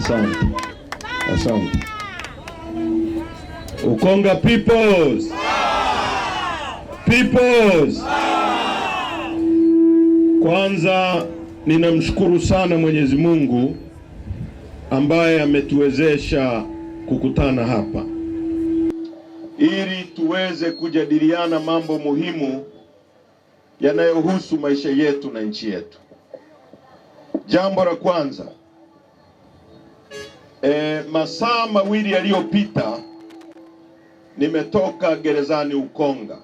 Asante. Asante. Ukonga peoples. Peoples. Kwanza ninamshukuru sana Mwenyezi Mungu ambaye ametuwezesha kukutana hapa ili tuweze kujadiliana mambo muhimu yanayohusu maisha yetu na nchi yetu. Jambo la kwanza, masaa mawili yaliyopita nimetoka gerezani Ukonga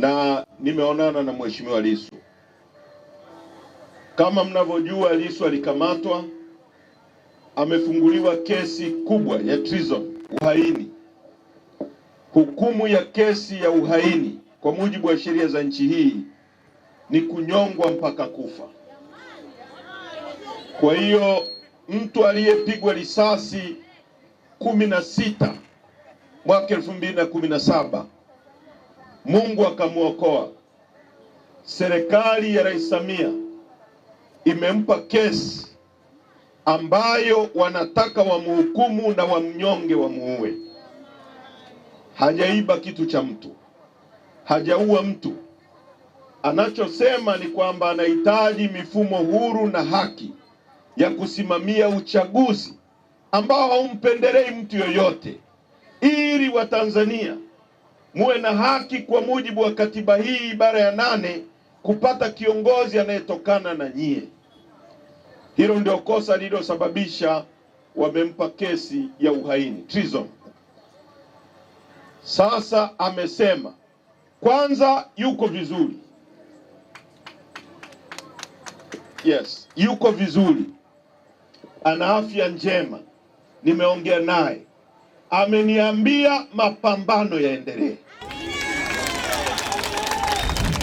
na nimeonana na Mheshimiwa Lissu. Kama mnavyojua, Lissu alikamatwa, amefunguliwa kesi kubwa ya treason, uhaini. Hukumu ya kesi ya uhaini kwa mujibu wa sheria za nchi hii ni kunyongwa mpaka kufa. Kwa hiyo mtu aliyepigwa risasi 16 mwaka 2017 Mungu akamuokoa. Serikali ya Rais Samia imempa kesi ambayo wanataka wamhukumu na wamnyonge, wamuue. Hajaiba kitu cha mtu, hajaua mtu. Anachosema ni kwamba anahitaji mifumo huru na haki ya kusimamia uchaguzi ambao haumpendelei mtu yoyote, ili Watanzania muwe na haki kwa mujibu wa katiba hii ibara ya 8 kupata kiongozi anayetokana na nyie. Hilo ndio kosa lililosababisha wamempa kesi ya uhaini, treason. Sasa amesema kwanza yuko vizuri. Yes, yuko vizuri, ana afya njema. Nimeongea naye, ameniambia mapambano yaendelee.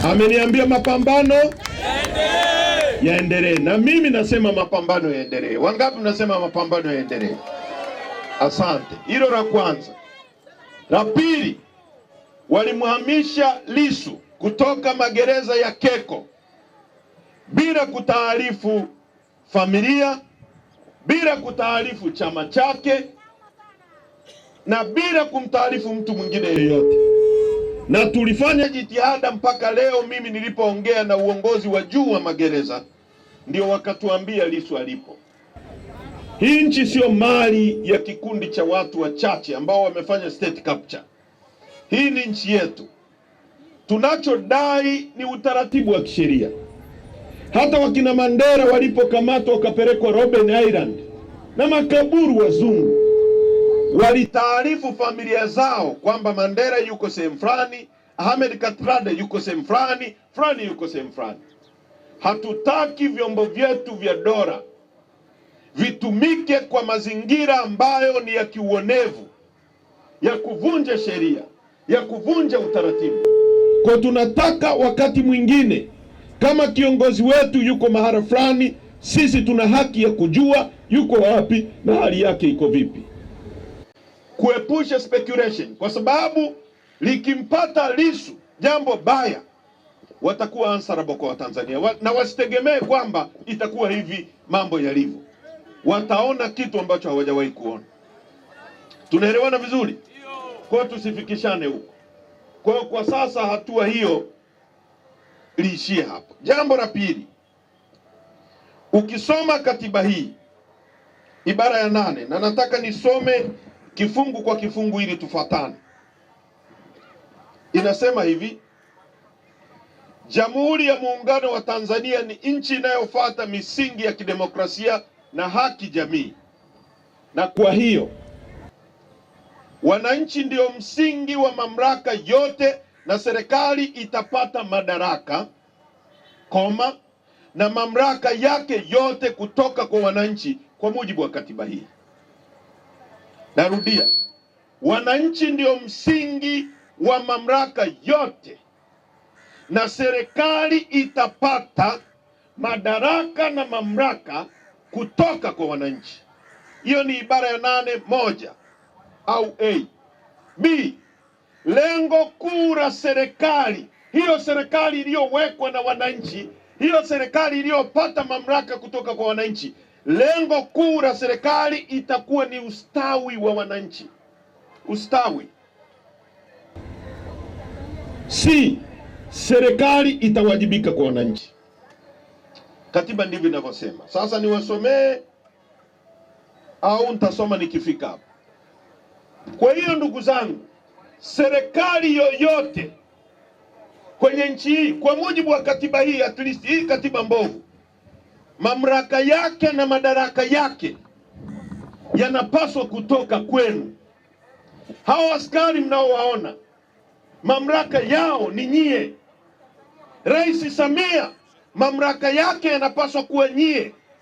Ameniambia mapambano yaendelee, na mimi nasema mapambano yaendelee. Wangapi mnasema mapambano yaendelee? Asante. Hilo la kwanza. La pili, walimhamisha Lissu kutoka magereza ya Keko bila kutaarifu familia, bila kutaarifu chama chake, na bila kumtaarifu mtu mwingine yeyote. Na tulifanya jitihada mpaka leo. Mimi nilipoongea na uongozi wa juu wa magereza, ndio wakatuambia Lissu alipo. Hii nchi sio mali ya kikundi cha watu wachache ambao wamefanya state capture. Hii ni nchi yetu. Tunachodai ni utaratibu wa kisheria. Hata wakina Mandela walipokamatwa wakapelekwa Robben Island na makaburu wazungu, walitaarifu familia zao kwamba Mandela yuko sehemu fulani, Ahmed Kathrada yuko sehemu fulani, fulani yuko sehemu fulani. Hatutaki vyombo vyetu vya dola vitumike kwa mazingira ambayo ni ya kiuonevu, ya kuvunja sheria, ya kuvunja utaratibu. Kwa tunataka wakati mwingine kama kiongozi wetu yuko mahala fulani, sisi tuna haki ya kujua yuko wapi na hali yake iko vipi, kuepusha speculation, kwa sababu likimpata Lissu jambo baya watakuwa answerable kwa Watanzania, na wasitegemee kwamba itakuwa hivi mambo yalivyo. Wataona kitu ambacho hawajawahi kuona. Tunaelewana vizuri? Kwa hiyo tusifikishane huko. Kwa hiyo kwa sasa hatua hiyo liishie hapo. Jambo la pili, ukisoma katiba hii ibara ya 8, na nataka nisome kifungu kwa kifungu ili tufuatane. Inasema hivi: Jamhuri ya Muungano wa Tanzania ni nchi inayofuata misingi ya kidemokrasia na haki jamii, na kwa hiyo wananchi ndio msingi wa mamlaka yote, na serikali itapata madaraka na mamlaka yake yote kutoka kwa wananchi kwa mujibu wa katiba hii. Narudia, wananchi ndio msingi wa mamlaka yote, na serikali itapata madaraka na mamlaka kutoka kwa wananchi. Hiyo ni ibara ya 8(1) au A. B, lengo kuu la serikali, hiyo serikali iliyowekwa na wananchi, hiyo serikali iliyopata mamlaka kutoka kwa wananchi, Lengo kuu la serikali itakuwa ni ustawi wa wananchi. Ustawi, si serikali itawajibika kwa wananchi. Katiba ndivyo inavyosema. Sasa niwasomee au nitasoma nikifika hapo. Kwa hiyo ndugu zangu, serikali yoyote kwenye nchi hii kwa mujibu wa katiba hii, at least hii katiba mbovu, mamlaka yake na madaraka yake yanapaswa kutoka kwenu. Hao askari mnaowaona, mamlaka yao ni nyie. Rais Samia, mamlaka yake yanapaswa kuwa nyie.